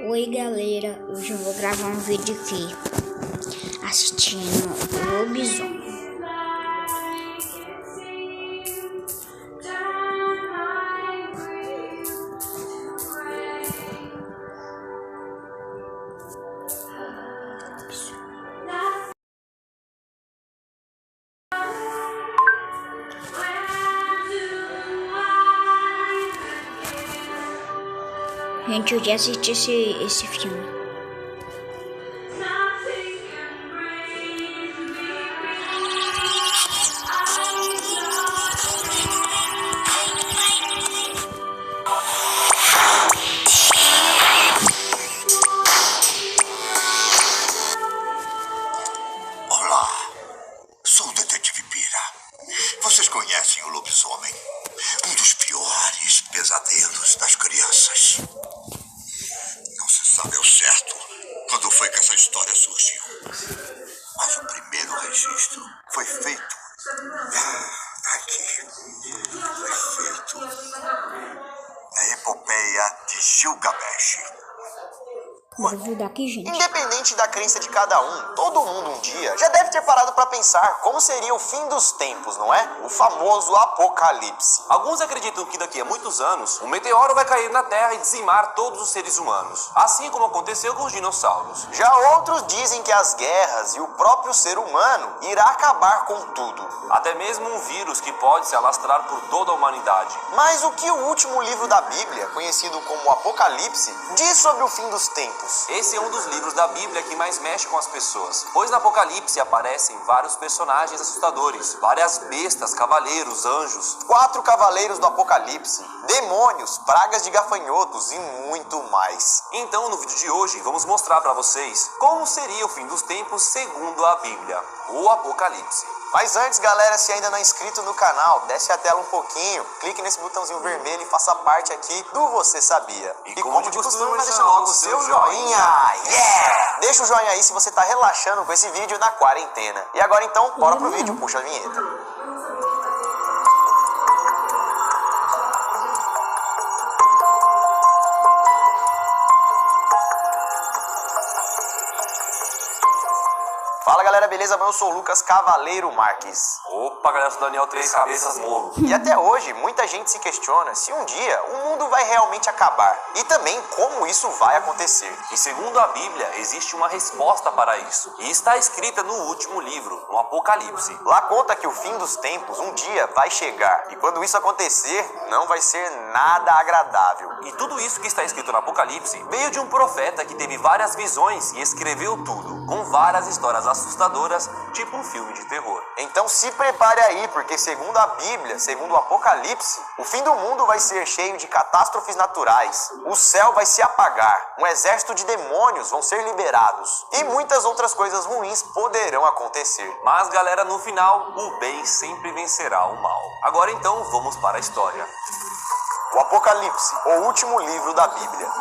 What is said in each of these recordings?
Oi galera, hoje eu vou gravar um vídeo aqui assistindo o lobisomem. Gente, eu já assisti esse filme. Olá, sou o Detetive Pira. Vocês conhecem o lobisomem? Um dos piores pesadelos das crianças. Não se sabe ao certo quando foi que essa história surgiu. Mas o primeiro registro foi feito aqui. Foi feito na epopeia de Gilgamesh. Vou ajudar aqui, gente. Independente da crença de cada um, todo mundo um dia já deve ter parado para pensar como seria o fim dos tempos, não é? O famoso apocalipse. Alguns acreditam que daqui a muitos anos, um meteoro vai cair na Terra e dizimar todos os seres humanos, assim como aconteceu com os dinossauros. Já outros dizem que as guerras e o próprio ser humano irá acabar com tudo. Até mesmo um vírus que pode se alastrar por toda a humanidade. Mas o que o último livro da Bíblia, conhecido como o Apocalipse, diz sobre o fim dos tempos? Esse é um dos livros da Bíblia que mais mexe com as pessoas, pois no Apocalipse aparecem vários personagens assustadores, várias bestas, cavaleiros, anjos. 4 cavaleiros do Apocalipse, demônios, pragas de gafanhotos e muito mais. Então, no vídeo de hoje, vamos mostrar para vocês como seria o fim dos tempos segundo a Bíblia, o Apocalipse. Mas antes, galera, se ainda não é inscrito no canal, desce a tela um pouquinho, clique nesse botãozinho vermelho e faça parte aqui do Você Sabia. E como de costume, deixa logo o seu joinha. Yeah! Deixa o joinha aí se você tá relaxando com esse vídeo na quarentena. E agora então, bora pro vídeo, puxa a vinheta. Fala galera, beleza? Eu sou o Lucas Cavaleiro Marques. Opa, galera, eu sou Daniel Três Cabeças Molo. E até hoje, muita gente se questiona se um dia o mundo vai realmente acabar e também como isso vai acontecer. E segundo a Bíblia, existe uma resposta para isso. E está escrita no último livro, no Apocalipse. Lá conta que o fim dos tempos um dia vai chegar e quando isso acontecer, não vai ser nada agradável. E tudo isso que está escrito no Apocalipse veio de um profeta que teve várias visões e escreveu tudo, com várias histórias assustadoras, tipo um filme de terror. Então se prepare aí, porque segundo a Bíblia, segundo o Apocalipse, o fim do mundo vai ser cheio de catástrofes naturais, o céu vai se apagar, um exército de demônios vão ser liberados e muitas outras coisas ruins poderão acontecer. Mas galera, no final, o bem sempre vencerá o mal. Agora então, vamos para a história. O Apocalipse, o último livro da Bíblia.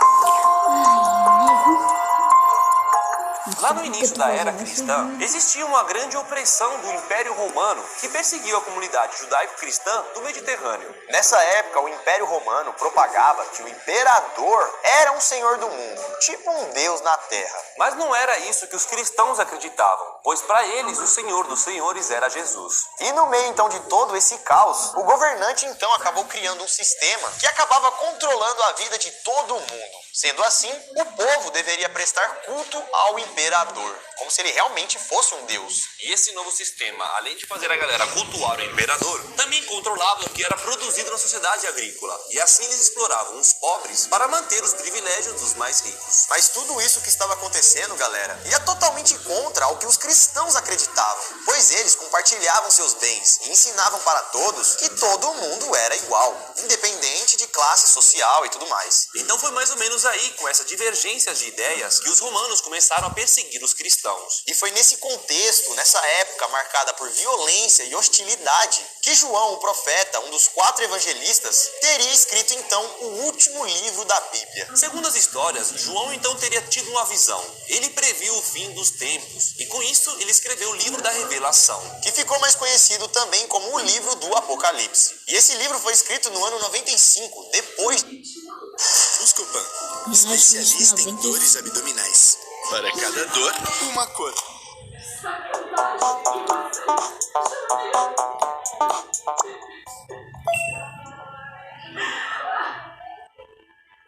Lá no início da era cristã, existia uma grande opressão do Império Romano que perseguiu a comunidade judaico-cristã do Mediterrâneo. Nessa época, o Império Romano propagava que o imperador era um senhor do mundo, tipo um deus na terra. Mas não era isso que os cristãos acreditavam, pois para eles o Senhor dos Senhores era Jesus. E no meio então de todo esse caos, o governante então acabou criando um sistema que acabava controlando a vida de todo mundo. Sendo assim, o povo deveria prestar culto ao imperador, como se ele realmente fosse um deus. E esse novo sistema, além de fazer a galera cultuar o imperador, também controlava o que era produzido na sociedade agrícola. E assim eles exploravam os pobres para manter os privilégios dos mais ricos. Mas tudo isso que estava acontecendo, galera, ia totalmente contra o que os cristãos acreditavam, pois eles compartilhavam seus bens e ensinavam para todos que todo mundo era igual, independente de classe social e tudo mais. Então foi mais ou menos aí, com essa divergência de ideias, que os romanos começaram a perseguir os cristãos. E foi nesse contexto, nessa época marcada por violência e hostilidade, que João, o profeta, um dos 4 evangelistas, teria escrito então o último livro da Bíblia. Segundo as histórias, João então teria tido uma visão. Ele previu o fim dos tempos e com isso ele escreveu o livro da Revelação, que ficou mais conhecido também como o livro do Apocalipse. E esse livro foi escrito no ano 95, depois Buscopan, especialista em dores abdominais. Para cada dor, uma cor.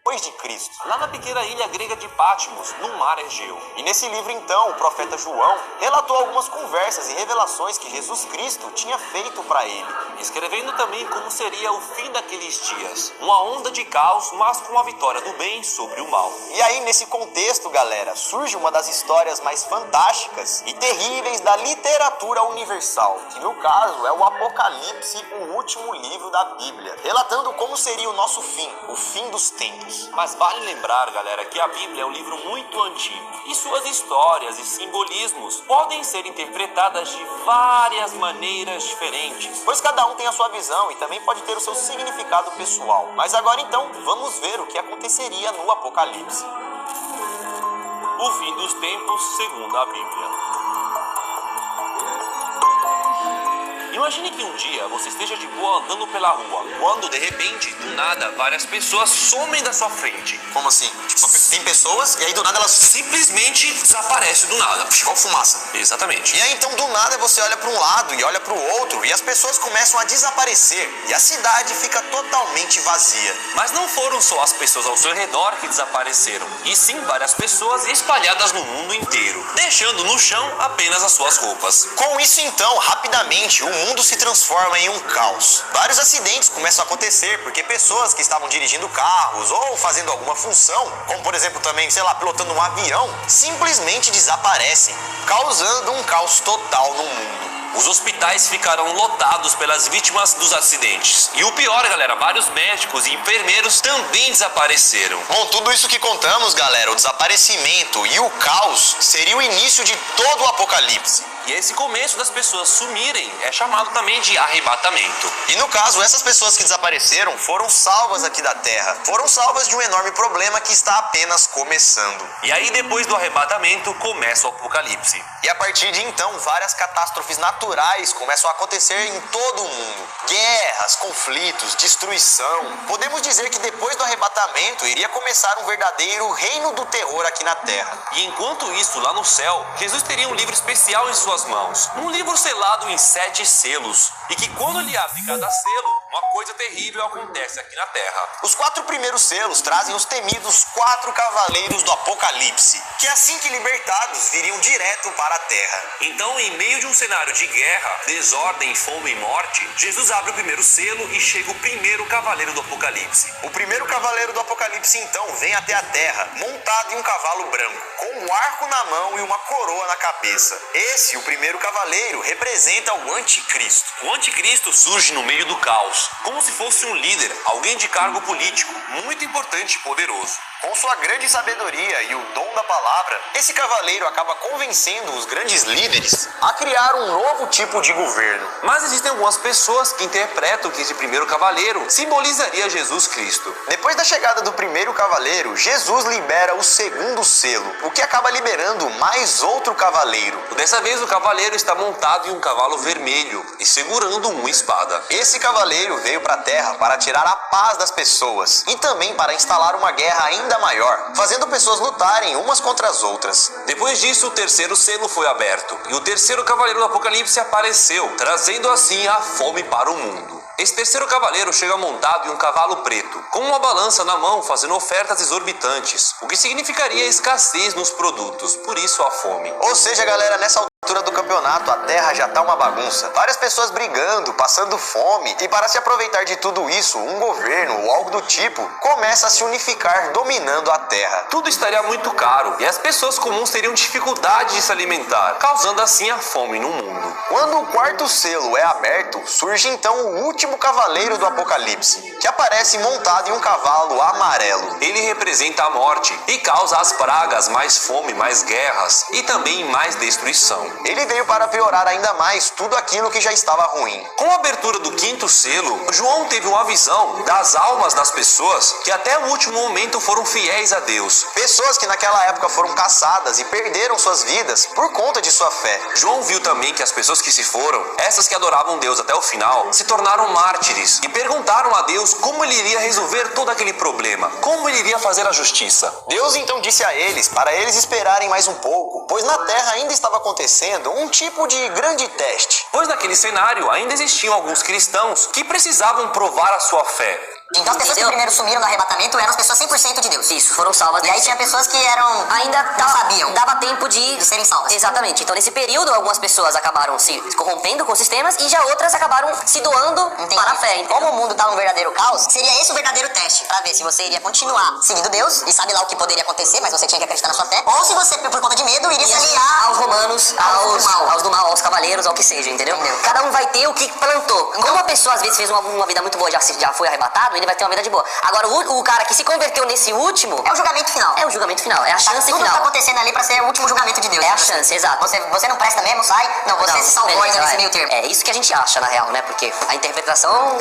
Depois de Cristo. Lá na pequena ilha grega de Patmos, no mar Egeu. E nesse livro, então, o profeta João relatou algumas conversas e revelações que Jesus Cristo tinha feito para ele. Escrevendo também como seria o fim daqueles dias. Uma onda de caos, mas com a vitória do bem sobre o mal. E aí, nesse contexto, galera, surge uma das histórias mais fantásticas e terríveis da literatura universal, que no caso é o Apocalipse, o último livro da Bíblia, relatando como seria o nosso fim, o fim dos tempos. Mas vale lembrar, galera, que a Bíblia é um livro muito antigo e suas histórias e simbolismos podem ser interpretadas de várias maneiras diferentes. Pois cada um tem a sua visão e também pode ter o seu significado pessoal. Mas agora então, vamos ver o que aconteceria no Apocalipse. O fim dos tempos segundo a Bíblia. Imagine que um dia você esteja de boa andando pela rua, quando de repente, do nada, várias pessoas somem da sua frente. Como assim? Tipo, tem pessoas e aí do nada elas Simplesmente desaparecem do nada. igual fumaça. Exatamente. E aí então do nada você olha para um lado e olha para o outro e as pessoas começam a desaparecer e a cidade fica totalmente vazia. Mas não foram só as pessoas ao seu redor que desapareceram, e sim várias pessoas espalhadas no mundo inteiro, deixando no chão apenas as suas roupas. Com isso então, rapidamente, o mundo se transforma em um caos. Vários acidentes começam a acontecer porque pessoas que estavam dirigindo carros ou fazendo alguma função, como por exemplo também, sei lá, pilotando um avião, simplesmente desaparecem, causando um caos total no mundo. Os hospitais ficaram lotados pelas vítimas dos acidentes. E o pior, galera, vários médicos e enfermeiros também desapareceram. Bom, tudo isso que contamos, galera, o desaparecimento e o caos seria o início de todo o Apocalipse. E esse começo das pessoas sumirem é chamado também de arrebatamento. E no caso, essas pessoas que desapareceram foram salvas aqui da Terra. Foram salvas de um enorme problema que está apenas começando. E aí, depois do arrebatamento, começa o Apocalipse. E a partir de então, várias catástrofes naturais começam a acontecer em todo o mundo. Guerras, conflitos, destruição. Podemos dizer que depois do arrebatamento iria começar um verdadeiro reino do terror aqui na Terra. E enquanto isso, lá no céu, Jesus teria um livro especial em suas mãos. Um livro selado em 7 selos. E que quando ele abre cada selo, uma coisa terrível acontece aqui na Terra. Os 4 primeiros selos trazem os temidos 4 cavaleiros do Apocalipse, que assim que libertados viriam direto para a Terra. Então, em meio de um cenário de guerra, desordem, fome e morte, Jesus abre o primeiro selo e chega o primeiro cavaleiro do Apocalipse. O primeiro cavaleiro do Apocalipse então vem até a Terra, montado em um cavalo branco, com um arco na mão e uma coroa na cabeça. Esse, o primeiro cavaleiro, representa o Anticristo. O Anticristo surge no meio do caos, como se fosse um líder, alguém de cargo político, muito importante e poderoso. Com sua grande sabedoria e o dom da palavra, esse cavaleiro acaba convencendo os grandes líderes a criar um novo tipo de governo. Mas existem algumas pessoas que interpretam que esse primeiro cavaleiro simbolizaria Jesus Cristo. Depois da chegada do primeiro cavaleiro, Jesus libera o segundo selo, o que acaba liberando mais outro cavaleiro. Dessa vez o cavaleiro está montado em um cavalo vermelho e segurando uma espada. Esse cavaleiro veio para a Terra para tirar a paz das pessoas e também para instalar uma guerra ainda maior, fazendo pessoas lutarem umas contra as outras. Depois disso, o terceiro selo foi aberto e o terceiro cavaleiro do Apocalipse apareceu, trazendo assim a fome para o mundo. Esse terceiro cavaleiro chega montado em um cavalo preto, com uma balança na mão fazendo ofertas exorbitantes, o que significaria escassez nos produtos, por isso a fome. Ou seja, galera, nessa altura do campeonato a Terra já tá uma bagunça. Várias pessoas brigando, passando fome, e para se aproveitar de tudo isso, um governo ou algo do tipo começa a se unificar dominando a Terra. Tudo estaria muito caro e as pessoas comuns teriam dificuldade de se alimentar, causando assim a fome no mundo. Quando o quarto selo é aberto, surge então o último cavaleiro do Apocalipse, que aparece montado em um cavalo amarelo. Ele representa a morte e causa as pragas, mais fome, mais guerras e também mais destruição. Ele veio para piorar ainda mais tudo aquilo que já estava ruim. Com a abertura do 5º selo, João teve uma visão das almas das pessoas que até o último momento foram fiéis a Deus. Pessoas que naquela época foram caçadas e perderam suas vidas por conta de sua fé. João viu também que as pessoas que se foram, essas que adoravam Deus até o final, se tornaram mártires e perguntaram a Deus como ele iria resolver todo aquele problema, como ele iria fazer a justiça. Deus então disse a eles para eles esperarem mais um pouco, pois na terra ainda estava acontecendo um tipo de grande teste. Pois naquele cenário ainda existiam alguns cristãos que precisavam provar a sua fé. Então as pessoas que primeiro sumiram no arrebatamento eram as pessoas 100% de Deus. Isso, foram salvas. E aí tinha pessoas que ainda não sabiam. Dava tempo de serem salvas. Exatamente. Então nesse período algumas pessoas acabaram se corrompendo com os sistemas e já outras acabaram se doando para a fé. Como o mundo tá num verdadeiro caos, seria esse o verdadeiro teste, pra ver se você iria continuar seguindo Deus e sabe lá o que poderia acontecer, mas você tinha que acreditar na sua fé, ou se você, por conta de medo, iria se aliar aos romanos, aos do mal, aos cavaleiros, ao que seja, entendeu? Cada um vai ter o que plantou. Como uma pessoa às vezes fez uma vida muito boa e já foi arrebatado, ele vai ter uma vida de boa. Agora o cara que se converteu nesse último... É o julgamento final. É o julgamento final, é a chance tudo final. Tudo tá acontecendo ali pra ser o último julgamento de Deus. É a chance, exato. Você não presta mesmo, sai. Não, você se salvou ainda nesse meio termo. É isso que a gente acha, na real, né? Porque a interpretação...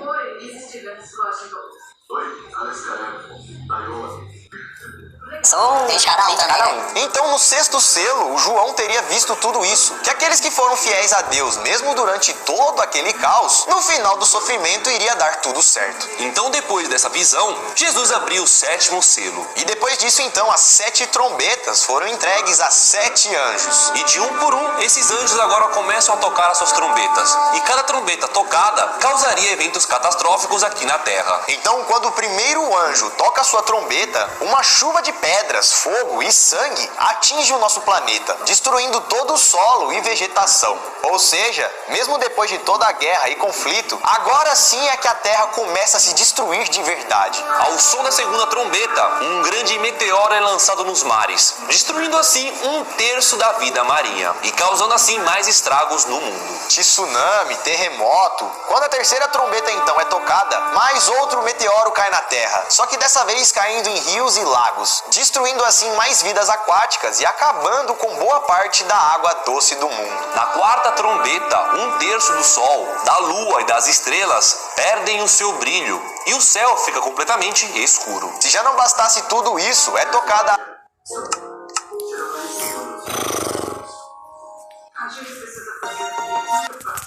Oi, this is Steven Washington. Oi, Alex Careco, Iowa. Tem cada um também. Então no 6º selo, o João teria visto tudo isso, que aqueles que foram fiéis a Deus, mesmo durante todo aquele caos, no final do sofrimento iria dar tudo certo. Então depois dessa visão, Jesus abriu o 7º selo. E depois disso então, as 7 trombetas foram entregues a 7 anjos. E de um por um, esses anjos agora começam a tocar as suas trombetas. E cada trombeta tocada causaria eventos catastróficos aqui na Terra. Então quando o primeiro anjo toca a sua trombeta, uma chuva de pedras, fogo e sangue atinge o nosso planeta, destruindo todo o solo e vegetação. Ou seja, mesmo depois de toda a guerra e conflito, agora sim é que a Terra começa a se destruir de verdade. Ao som da 2ª trombeta, um grande meteoro é lançado nos mares, destruindo assim 1/3 da vida marinha e causando assim mais estragos no mundo. Tsunami, terremoto. Quando a 3ª trombeta então é tocada, mais outro meteoro cai na Terra, só que dessa vez caindo em rios e lagos, destruindo assim mais vidas aquáticas e acabando com boa parte da água doce do mundo. Na 4ª trombeta, 1/3 do Sol, da Lua e das estrelas perdem o seu brilho e o céu fica completamente escuro. Se já não bastasse tudo isso, é tocada a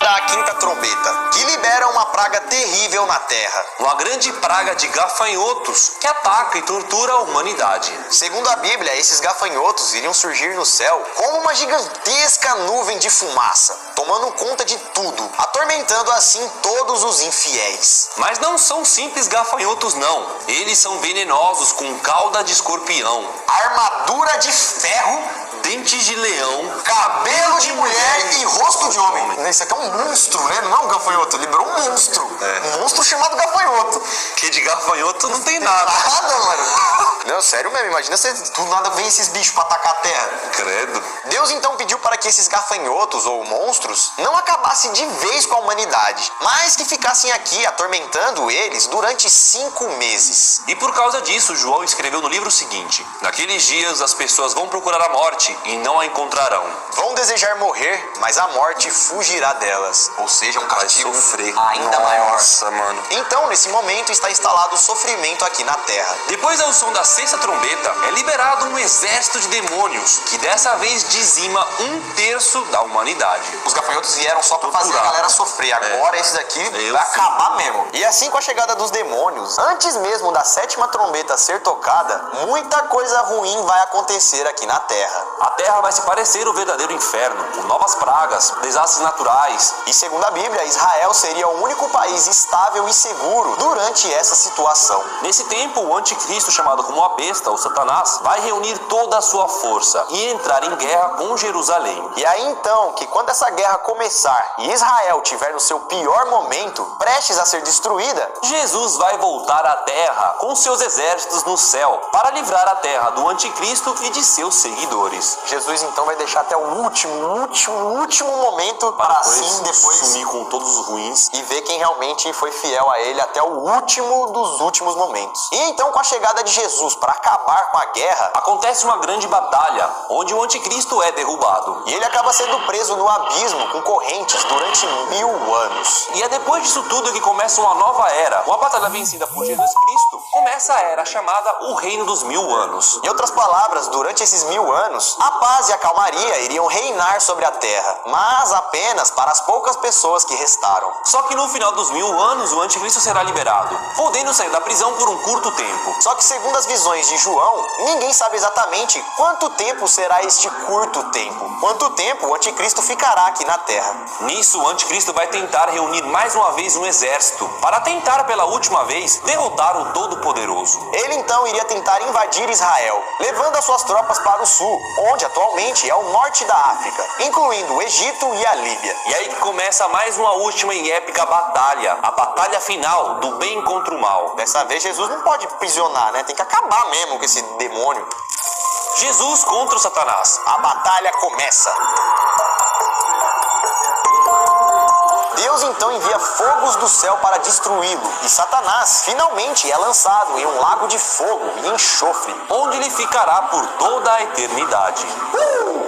5ª trombeta, que libera uma praga terrível na Terra. Uma grande praga de gafanhotos que ataca e tortura a humanidade. Segundo a Bíblia, esses gafanhotos iriam surgir no céu como uma gigantesca nuvem de fumaça, tomando conta de tudo, atormentando assim todos os infiéis. Mas não são simples gafanhotos não, eles são venenosos com cauda de escorpião, armadura de ferro, dentes de leão, cabelo de mulher e rosto de homem. Isso aqui é um monstro, né? Não é um gafanhoto, liberou um monstro. Um monstro chamado gafanhoto. Que de gafanhoto não tem nada. Nada, mano. Não, sério mesmo, imagina se do nada vem esses bichos pra atacar a Terra. Credo. Deus então pediu para que esses gafanhotos ou monstros não acabassem de vez com a humanidade, mas que ficassem aqui atormentando eles durante 5 meses. E por causa disso, João escreveu no livro o seguinte: naqueles dias as pessoas vão procurar a morte e não a encontrarão. Vão desejar morrer, mas a morte fugirá delas. Ou seja, um castigo ainda maior. Nossa, mano. Então, nesse momento, está instalado o sofrimento aqui na Terra. Depois ao som da 6ª trombeta, é liberado um exército de demônios, que dessa vez dizima 1/3 da humanidade. Os gafanhotos vieram só pra fazer a galera sofrer. Agora esse daqui vai acabar mesmo. E assim, com a chegada dos demônios, antes mesmo da 7ª trombeta ser tocada, muita coisa ruim vai acontecer aqui na Terra. A Terra vai se parecer o verdadeiro inferno, com novas pragas, desastres naturais. E segundo a Bíblia, Israel seria o único país estável e seguro durante essa situação. Nesse tempo, o anticristo, chamado como a besta, ou Satanás, vai reunir toda a sua força e entrar em guerra com Jerusalém. E aí então, que quando essa guerra começar e Israel tiver no seu pior momento, prestes a ser destruída, Jesus vai voltar à Terra com seus exércitos no céu para livrar a Terra do anticristo e de seus seguidores. Jesus então vai deixar até o último momento para assim depois sumir com todos os ruins e ver quem realmente foi fiel a ele até o último dos últimos momentos. E então, com a chegada de Jesus juntos para acabar com a guerra, acontece uma grande batalha, onde o anticristo é derrubado. e ele acaba sendo preso no abismo com correntes durante 1000 anos. E é depois disso tudo que começa uma nova era. Uma batalha vencida por Jesus Cristo, começa a era chamada o Reino dos 1000 anos. Em outras palavras, durante esses 1000 anos, a paz e a calmaria iriam reinar sobre a terra, mas apenas para as poucas pessoas que restaram. Só que no final dos 1000 anos, o anticristo será liberado, podendo sair da prisão por um curto tempo. Só que segundo as visões de João, ninguém sabe exatamente quanto tempo será este curto tempo. Quanto tempo o anticristo ficará aqui na terra. Nisso, o anticristo vai tentar reunir mais uma vez um exército, para tentar pela última vez derrotar o Todo-Poderoso. Ele então iria tentar invadir Israel, levando as suas tropas para o sul, onde atualmente é o norte da África, incluindo o Egito e a Líbia. E aí que começa mais uma última e épica batalha, a batalha final do bem contra o mal. Dessa vez Jesus não pode prisionar, né? Tem que acabar mesmo com esse demônio. Jesus contra o Satanás. A batalha começa. Deus então envia fogos do céu para destruí-lo, e Satanás finalmente é lançado em um lago de fogo e enxofre, onde ele ficará por toda a eternidade.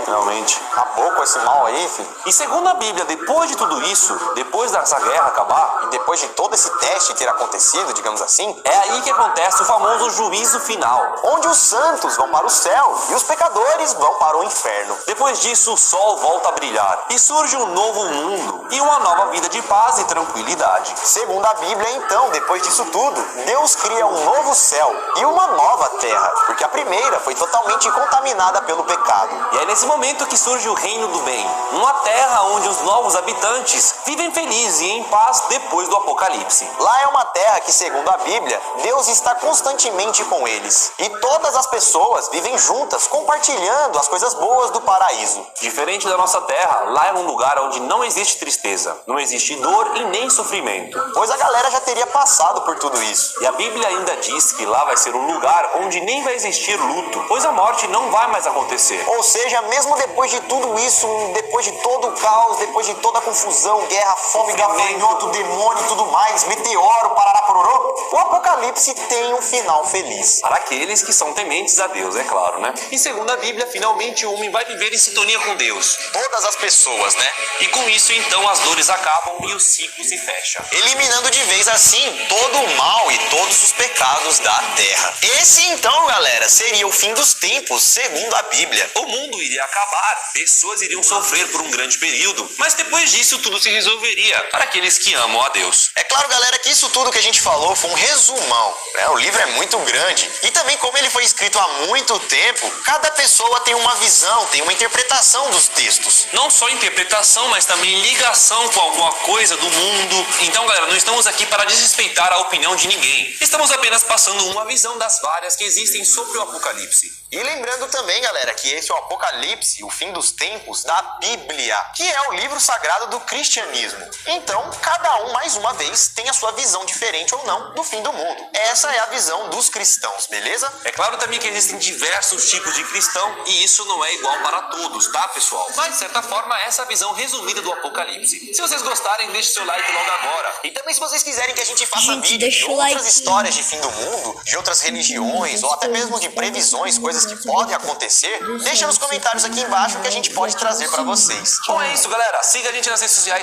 Realmente. Acabou com esse mal aí, filho. E segundo a Bíblia, depois de tudo isso, depois dessa guerra acabar, E depois de todo esse teste ter acontecido, digamos assim, é aí que acontece o famoso juízo final. onde os santos vão para o céu e os pecadores vão para o inferno. Depois disso, o sol volta a brilhar e surge um novo mundo e uma nova vida de paz e tranquilidade. Segundo a Bíblia, então, depois disso tudo, Deus cria um novo céu e uma nova terra, porque a primeira foi totalmente contaminada pelo pecado. E é nesse momento que surge o reino do bem, uma terra onde os novos habitantes vivem felizes e em paz depois do apocalipse. Lá é uma terra que, segundo a Bíblia, Deus está constantemente com eles. E todas as pessoas vivem juntas, compartilhando as coisas boas do paraíso. Diferente da nossa terra, lá é um lugar onde não existe tristeza, não existe dor e nem sofrimento. Pois a galera já teria passado por tudo isso. E a Bíblia ainda diz que lá vai ser um lugar onde nem vai existir luto, pois a morte não vai mais acontecer. Ou seja, mesmo depois de tudo isso, depois de todo o caos, depois de toda a confusão, guerra, fome, gafanhoto, demônio e tudo mais, meteoro, parará, pororô, o Apocalipse tem um final feliz. Para aqueles que são tementes a Deus, é claro, né? E segundo a Bíblia, finalmente o homem vai viver em sintonia com Deus. Todas as pessoas, né? E com isso, então, as dores acabam e o ciclo se fecha. Eliminando de vez assim todo o mal e todos os pecados da terra. Esse então, galera, seria o fim dos tempos, segundo a Bíblia. O mundo iria acabar, pessoas iriam sofrer por um grande período, mas depois disso tudo se resolveria para aqueles que amam a Deus. É claro, galera, que isso tudo que a gente falou foi um resumão, né? O livro é muito grande e também, como ele foi escrito há muito tempo, cada pessoa tem uma visão, tem uma interpretação dos textos. Não só interpretação, mas também ligação com alguma coisa do mundo. Então, galera, não estamos aqui para desrespeitar a opinião de ninguém. Estamos apenas passando uma visão das várias que existem sobre o Apocalipse. E lembrando também, galera, que esse é o Apocalipse, o fim dos tempos da Bíblia, que é o livro sagrado do cristianismo. Então, cada um, mais uma vez, tem a sua visão diferente ou não do fim do mundo. Essa é a visão dos cristãos, beleza? É claro também que existem diversos tipos de cristão e isso não é igual para todos, tá, pessoal? Mas, de certa forma, essa é a visão resumida do Apocalipse. Se vocês gostarem, deixe seu like logo agora. E também, se vocês quiserem que a gente faça Gente, vídeo deixa de o outras like. histórias de fim do mundo, de outras religiões, ou até mesmo de previsões, coisas que podem acontecer, deixa nos comentários aqui embaixo que a gente pode trazer para vocês. Bom, é isso, galera. Siga a gente nas redes sociais.